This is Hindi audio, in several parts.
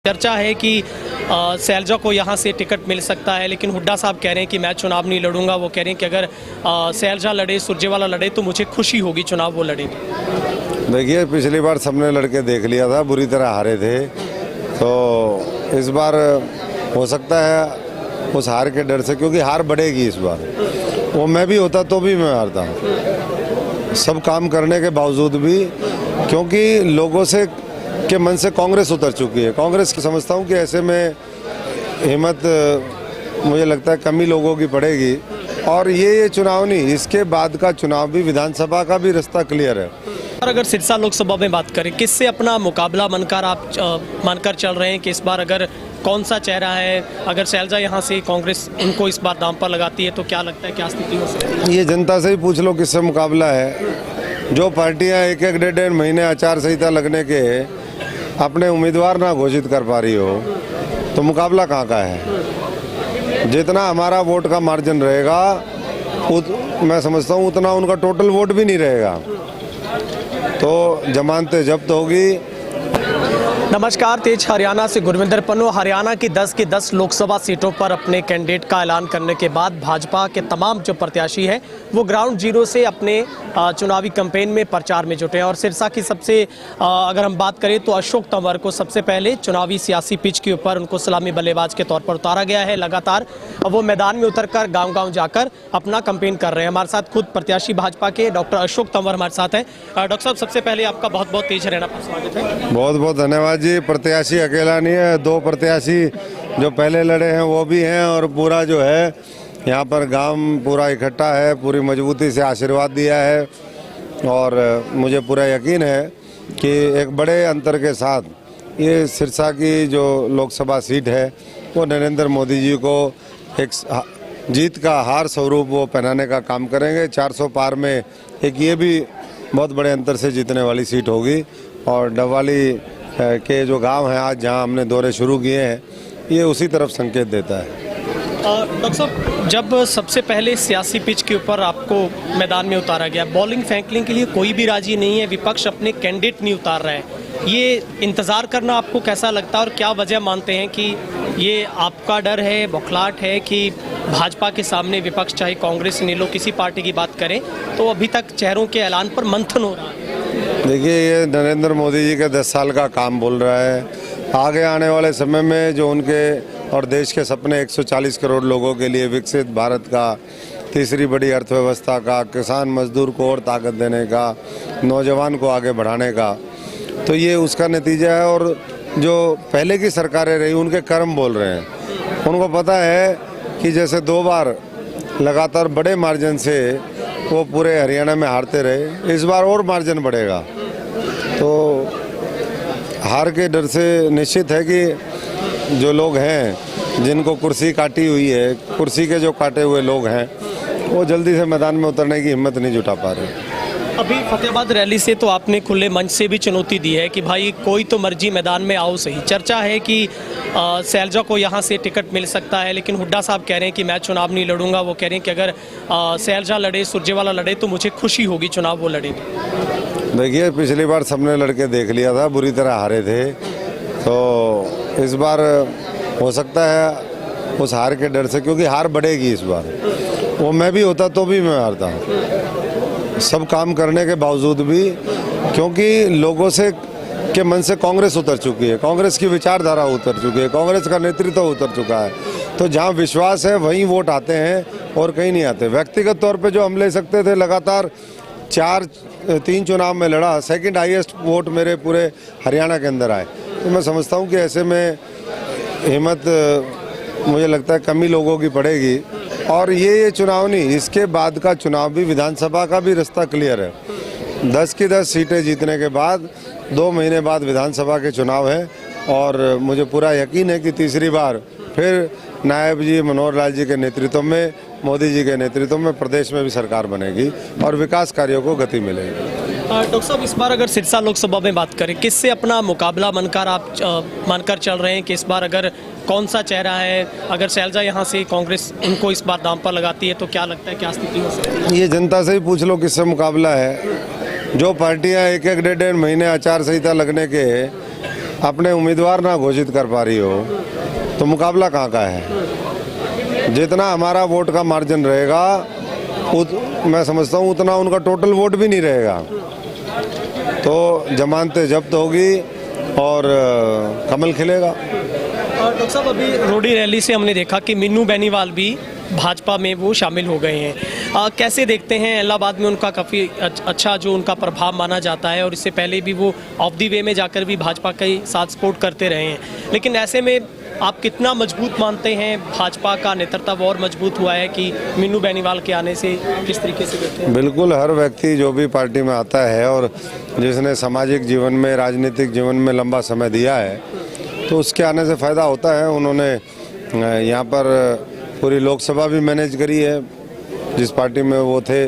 चर्चा है कि शैलजा को यहाँ से टिकट मिल सकता है, लेकिन हुड्डा साहब कह रहे हैं कि मैं चुनाव नहीं लड़ूंगा। वो कह रहे हैं कि अगर शैलजा लड़े, सुरजेवाला लड़े तो मुझे खुशी होगी, चुनाव वो लड़ेंगे। देखिए, पिछली बार सबने लड़के देख लिया था, बुरी तरह हारे थे। तो इस बार हो सकता है उस हार के डर से, क्योंकि हार बढ़ेगी इस बार। वो मैं भी होता तो भी मैं हारता हूँ, सब काम करने के बावजूद भी, क्योंकि लोगों से के मन से कांग्रेस उतर चुकी है। कांग्रेस की समझता हूँ कि ऐसे में हिम्मत मुझे लगता है कमी लोगों की पड़ेगी। और ये चुनाव नहीं, इसके बाद का चुनाव भी, विधानसभा का भी रास्ता क्लियर है। और अगर सिरसा लोकसभा में बात करें, किससे अपना मुकाबला मानकर चल रहे हैं कि इस बार अगर कौन सा चेहरा है, अगर शैलजा यहाँ से कांग्रेस उनको इस बार दांव पर लगाती है तो क्या लगता है, क्या स्थिति हो सकती है? ये जनता से ही पूछ लो किससे मुकाबला है। जो पार्टियां एक एक डेढ़ महीने आचार संहिता लगने के अपने उम्मीदवार ना घोषित कर पा रही हो, तो मुकाबला कहाँ का है। जितना हमारा वोट का मार्जिन रहेगा, मैं समझता हूँ उतना उनका टोटल वोट भी नहीं रहेगा, तो जमानतें जब्त होगी। नमस्कार, तेज हरियाणा से गुरविंदर पन्नू। हरियाणा की 10 की 10 लोकसभा सीटों पर अपने कैंडिडेट का ऐलान करने के बाद भाजपा के तमाम जो प्रत्याशी हैं वो ग्राउंड जीरो से अपने चुनावी कैंपेन में प्रचार में जुटे हैं। और सिरसा की सबसे अगर हम बात करें तो अशोक तंवर को सबसे पहले चुनावी सियासी पिच के ऊपर उनको सलामी बल्लेबाज के तौर पर उतारा गया है। लगातार वो मैदान में उतरकर गाँव-गाँव जाकर अपना कैंपेन कर रहे हैं। हमारे साथ खुद प्रत्याशी भाजपा के डॉक्टर अशोक तंवर हमारे साथ हैं। डॉक्टर साहब, सबसे पहले आपका बहुत बहुत तेज हरियाणा पर स्वागत है। बहुत बहुत धन्यवाद जी। प्रत्याशी अकेला नहीं है, दो प्रत्याशी जो पहले लड़े हैं वो भी हैं, और पूरा जो है यहाँ पर गांव पूरा इकट्ठा है, पूरी मजबूती से आशीर्वाद दिया है। और मुझे पूरा यकीन है कि एक बड़े अंतर के साथ ये सिरसा की जो लोकसभा सीट है वो नरेंद्र मोदी जी को एक जीत का हार स्वरूप वो पहनाने का काम करेंगे। 400 पार में एक ये भी बहुत बड़े अंतर से जीतने वाली सीट होगी। और डबवाली के जो गांव हैं आज जहां हमने दौरे शुरू किए हैं, ये उसी तरफ संकेत देता है। डॉक्टर साहब, जब सबसे पहले सियासी पिच के ऊपर आपको मैदान में उतारा गया, बॉलिंग फेंकने के लिए कोई भी राजी नहीं है, विपक्ष अपने कैंडिडेट नहीं उतार रहा है, ये इंतज़ार करना आपको कैसा लगता है और क्या वजह मानते हैं कि ये आपका डर है, बौखलाहट है कि भाजपा के सामने विपक्ष, चाहे कांग्रेस ने लो किसी पार्टी की बात करें, तो अभी तक चेहरों के ऐलान पर मंथन हो रहा है? देखिए, ये नरेंद्र मोदी जी के 10 साल का काम बोल रहा है। आगे आने वाले समय में जो उनके और देश के सपने 140 करोड़ लोगों के लिए विकसित भारत का, तीसरी बड़ी अर्थव्यवस्था का, किसान मजदूर को और ताकत देने का, नौजवान को आगे बढ़ाने का, तो ये उसका नतीजा है। और जो पहले की सरकारें रही उनके कर्म बोल रहे हैं। उनको पता है कि जैसे 2 बार लगातार बड़े मार्जिन से वो पूरे हरियाणा में हारते रहे, इस बार और मार्जिन बढ़ेगा। तो हार के डर से निश्चित है कि जो लोग हैं जिनको कुर्सी काटी हुई है, कुर्सी के जो काटे हुए लोग हैं, वो जल्दी से मैदान में उतरने की हिम्मत नहीं जुटा पा रहे। अभी फतेहाबाद रैली से तो आपने खुले मंच से भी चुनौती दी है कि भाई कोई तो मर्जी मैदान में आओ सही। चर्चा है कि शैलजा को यहाँ से टिकट मिल सकता है, लेकिन हुड्डा साहब कह रहे हैं कि मैं चुनाव नहीं लड़ूंगा। वो कह रहे हैं कि अगर शैलजा लड़े, सुरजेवाला लड़े तो मुझे खुशी होगी, चुनाव वो लड़ेंगे। देखिए, पिछली बार सबने लड़के देख लिया था, बुरी तरह हारे थे। तो इस बार हो सकता है उस हार के डर से, क्योंकि हार बढ़ेगी इस बार। वो मैं भी होता तो भी मैं हारता हूँ, सब काम करने के बावजूद भी, क्योंकि लोगों से के मन से कांग्रेस उतर चुकी है, कांग्रेस की विचारधारा उतर चुकी है, कांग्रेस का नेतृत्व उतर चुका है। तो जहां विश्वास है वहीं वोट आते हैं और कहीं नहीं आते। व्यक्तिगत तौर पे जो हम ले सकते थे, लगातार 3 चुनाव में लड़ा, सेकंड हाईएस्ट वोट मेरे पूरे हरियाणा के अंदर आए। तो मैं समझता हूँ कि ऐसे में हिम्मत मुझे लगता है कमी लोगों की पड़ेगी। और ये चुनाव नहीं, इसके बाद का चुनाव भी, विधानसभा का भी रास्ता क्लियर है। 10 की 10 सीटें जीतने के बाद 2 महीने बाद विधानसभा के चुनाव हैं। और मुझे पूरा यकीन है कि तीसरी बार फिर नायब जी, मनोहर लाल जी के नेतृत्व में, मोदी जी के नेतृत्व में प्रदेश में भी सरकार बनेगी और विकास कार्यों को गति मिलेगी। डॉक्टर साहब, इस बार अगर सिरसा लोकसभा में बात करें, किससे अपना मुकाबला मानकर चल रहे हैं कि इस बार अगर कौन सा चेहरा है, अगर शैलजा यहाँ से कांग्रेस उनको इस बार दांव पर लगाती है तो क्या लगता है, क्या स्थिति हो सकती है? ये जनता से ही पूछ लो किससे मुकाबला है। जो पार्टियां एक एक डेढ़ महीने आचार संहिता लगने के अपने उम्मीदवार ना घोषित कर पा रही हो तो मुकाबला कहाँ का है। जितना हमारा वोट का मार्जिन रहेगा मैं समझता हूँ उतना उनका टोटल वोट भी नहीं रहेगा। तो जमानतें जब्त होगी और कमल खिलेगा। और डॉक्टर साहब, अभी रोडी रैली से हमने देखा कि मीनू बेनीवाल भी भाजपा में वो शामिल हो गए हैं। कैसे देखते हैं? इलाहाबाद में उनका काफ़ी अच्छा जो उनका प्रभाव माना जाता है और इससे पहले भी वो ऑफ दी वे में जाकर भी भाजपा के साथ सपोर्ट करते रहे हैं। लेकिन ऐसे में आप कितना मजबूत मानते हैं भाजपा का नेतृत्व और मजबूत हुआ है कि मीनू बेनीवाल के आने से? किस तरीके से देखते हैं? बिल्कुल, हर व्यक्ति जो भी पार्टी में आता है और जिसने सामाजिक जीवन में, राजनीतिक जीवन में लंबा समय दिया है तो उसके आने से फ़ायदा होता है। उन्होंने यहाँ पर पूरी लोकसभा भी मैनेज करी है जिस पार्टी में वो थे।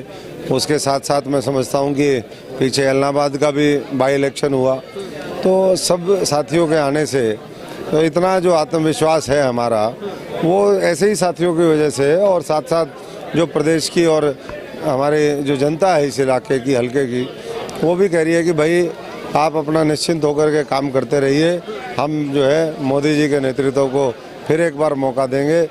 उसके साथ साथ मैं समझता हूँ कि पीछे इलाहाबाद का भी बाई इलेक्शन हुआ। तो सब साथियों के आने से तो इतना जो आत्मविश्वास है हमारा वो ऐसे ही साथियों की वजह से, और साथ साथ जो प्रदेश की और हमारे जो जनता है इस इलाके की, हल्के की, वो भी कह रही है कि भाई आप अपना निश्चिंत होकर के काम करते रहिए। हम जो है मोदी जी के नेतृत्व को फिर एक बार मौका देंगे,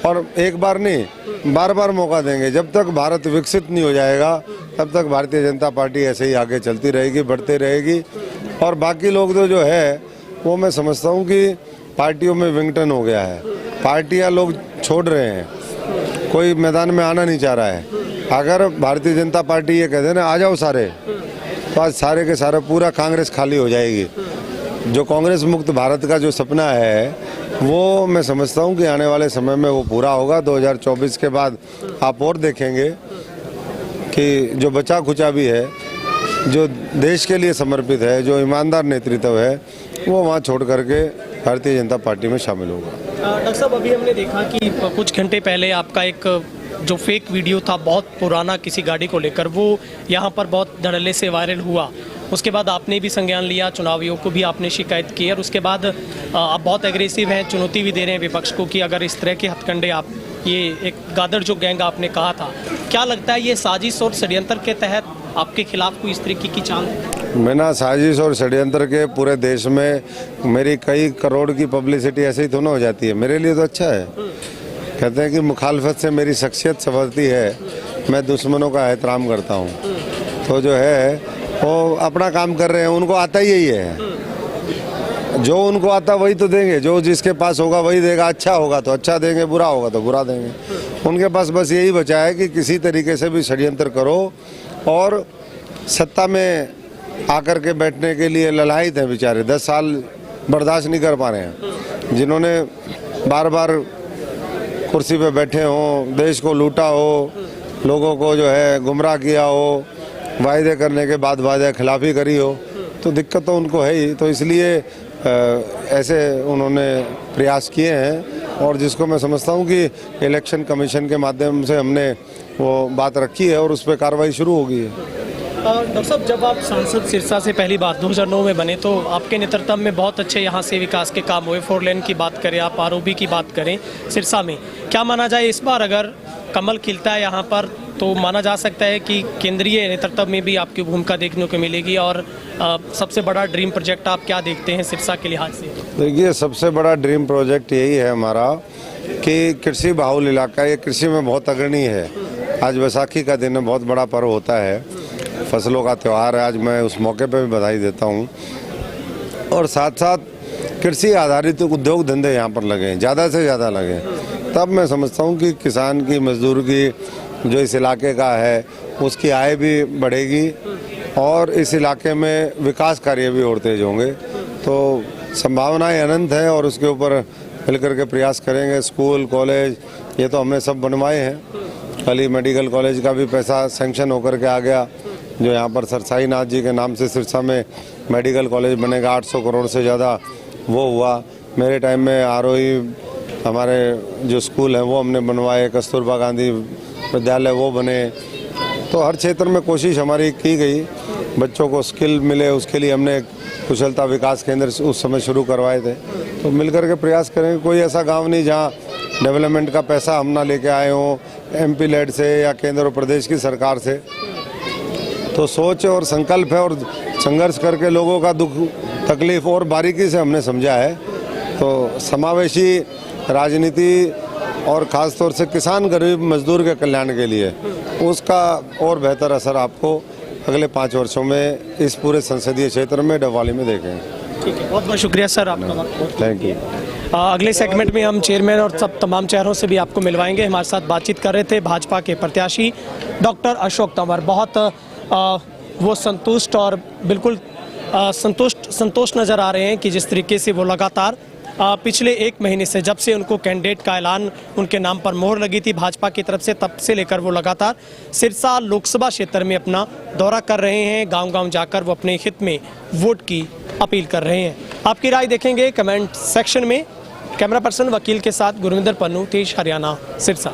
और एक बार नहीं बार बार मौका देंगे। जब तक भारत विकसित नहीं हो जाएगा तब तक भारतीय जनता पार्टी ऐसे ही आगे चलती रहेगी, बढ़ती रहेगी। और बाकी लोग जो है वो मैं समझता हूँ कि पार्टियों में विंगटन हो गया है। पार्टियाँ लोग छोड़ रहे हैं, कोई मैदान में आना नहीं चाह रहा है। अगर भारतीय जनता पार्टी ये कह दे ना आ जाओ सारे, तो आज सारे के सारे पूरा कांग्रेस खाली हो जाएगी। जो कांग्रेस मुक्त भारत का जो सपना है वो मैं समझता हूँ कि आने वाले समय में वो पूरा होगा। 2024 के बाद आप और देखेंगे कि जो बचा खुचा भी है, जो देश के लिए समर्पित है, जो ईमानदार नेतृत्व है, वो वहाँ छोड़ करके भारतीय जनता पार्टी में शामिल होगा। डॉक्टर साहब, अभी हमने देखा कि कुछ घंटे पहले आपका एक जो फेक वीडियो था बहुत पुराना किसी गाड़ी को लेकर, वो यहाँ पर बहुत धड़ल्ले से वायरल हुआ। उसके बाद आपने भी संज्ञान लिया, चुनाव आयोग को भी आपने शिकायत की, और उसके बाद आप बहुत एग्रेसिव हैं, चुनौती भी दे रहे हैं विपक्ष को कि अगर इस तरह के हथकंडे आप, ये एक गादर जो गैंग आपने कहा था, क्या लगता है ये साजिश और षड्यंत्र के तहत आपके खिलाफ कोई इस तरीके की चाल? बिना साजिश और षड्यंत्र के पूरे देश में मेरी कई करोड़ की पब्लिसिटी ऐसे ही तो ना हो जाती है। मेरे लिए तो अच्छा है। कहते हैं कि मुखालफत से मेरी शख्सियत संवरती है, मैं दुश्मनों का एहतराम करता हूँ। तो जो है वो अपना काम कर रहे हैं, उनको आता ही यही है। जो उनको आता वही तो देंगे, जो जिसके पास होगा वही देगा। अच्छा होगा तो अच्छा देंगे, बुरा होगा तो बुरा देंगे। उनके पास बस यही बचा है कि किसी तरीके से भी षड्यंत्र करो, और सत्ता में आकर के बैठने के लिए ललायत हैं बेचारे। 10 साल बर्दाश्त नहीं कर पा रहे हैं। जिन्होंने बार बार कुर्सी पे बैठे हों, देश को लूटा हो, लोगों को जो है गुमराह किया हो, वायदे करने के बाद वायदे खिलाफी करी हो, तो दिक्कत तो उनको है ही। तो इसलिए ऐसे उन्होंने प्रयास किए हैं, और जिसको मैं समझता हूँ कि इलेक्शन कमीशन के माध्यम से हमने वो बात रखी है और उस पर कार्रवाई शुरू हो गई है। डॉक्टर साहब, जब आप सांसद सिरसा से पहली बार 2009 में बने तो आपके नेतृत्व में बहुत अच्छे यहाँ से विकास के काम हुए। 4 लेन की बात करें, आप आरओबी की बात करें सिरसा में, क्या माना जाए इस बार अगर कमल खिलता है यहाँ पर तो माना जा सकता है कि केंद्रीय नेतृत्व में भी आपकी भूमिका देखने को मिलेगी? और सबसे बड़ा ड्रीम प्रोजेक्ट आप क्या देखते हैं सिरसा के लिहाज से? देखिए, सबसे बड़ा ड्रीम प्रोजेक्ट यही है हमारा कि कृषि बाहुल इलाका, ये कृषि में बहुत अग्रणी है। आज बैसाखी का दिन बहुत बड़ा पर्व होता है, फसलों का त्यौहार है। आज मैं उस मौके पे भी बधाई देता हूँ। और साथ साथ कृषि आधारित उद्योग धंधे यहाँ पर लगे, ज़्यादा से ज़्यादा लगे, तब मैं समझता हूँ कि किसान की, मजदूर की, जो इस इलाके का है, उसकी आय भी बढ़ेगी और इस इलाके में विकास कार्य भी और तेज होंगे। तो संभावनाएं अनंत हैं और उसके ऊपर मिलकर के प्रयास करेंगे। स्कूल, कॉलेज, ये तो हमने सब बनवाए हैं। कल ही मेडिकल कॉलेज का भी पैसा सैंक्शन होकर के आ गया, जो यहाँ पर सर साईनाथ जी के नाम से सिरसा में मेडिकल कॉलेज बनेगा। 800 करोड़ से ज़्यादा वो हुआ। मेरे टाइम में आरोही हमारे जो स्कूल हैं वो हमने बनवाए, कस्तूरबा गांधी विद्यालय वो बने। तो हर क्षेत्र में कोशिश हमारी की गई, बच्चों को स्किल मिले, उसके लिए हमने कुशलता विकास केंद्र उस समय शुरू करवाए थे। तो मिलकर के प्रयास करेंगे। कोई ऐसा गांव नहीं जहां डेवलपमेंट का पैसा हम ना लेके आए हों, एमपी लेड से या केंद्र और प्रदेश की सरकार से। तो सोच और संकल्प है और संघर्ष करके लोगों का दुख तकलीफ और बारीकी से हमने समझा है। तो समावेशी राजनीति और ख़ास तौर से किसान गरीब मजदूर के कल्याण के लिए उसका और बेहतर असर आपको अगले 5 वर्षों में इस पूरे संसदीय क्षेत्र में डबवाली में देखेंगे। ठीक है, बहुत बहुत शुक्रिया सर आपका। Thank you. अगले सेगमेंट में हम चेयरमैन और सब तमाम चेहरों से भी आपको मिलवाएंगे। हमारे साथ बातचीत कर रहे थे भाजपा के प्रत्याशी डॉक्टर अशोक तंवर। बहुत वो संतुष्ट और बिल्कुल संतोष नज़र आ रहे हैं कि जिस तरीके से वो लगातार पिछले 1 महीने से, जब से उनको कैंडिडेट का ऐलान उनके नाम पर मोहर लगी थी भाजपा की तरफ से, तब से लेकर वो लगातार सिरसा लोकसभा क्षेत्र में अपना दौरा कर रहे हैं। गांव-गांव जाकर वो अपने हित में वोट की अपील कर रहे हैं। आपकी राय देखेंगे कमेंट सेक्शन में। कैमरा पर्सन वकील के साथ गुरविंदर पन्नू, तेज हरियाणा, सिरसा।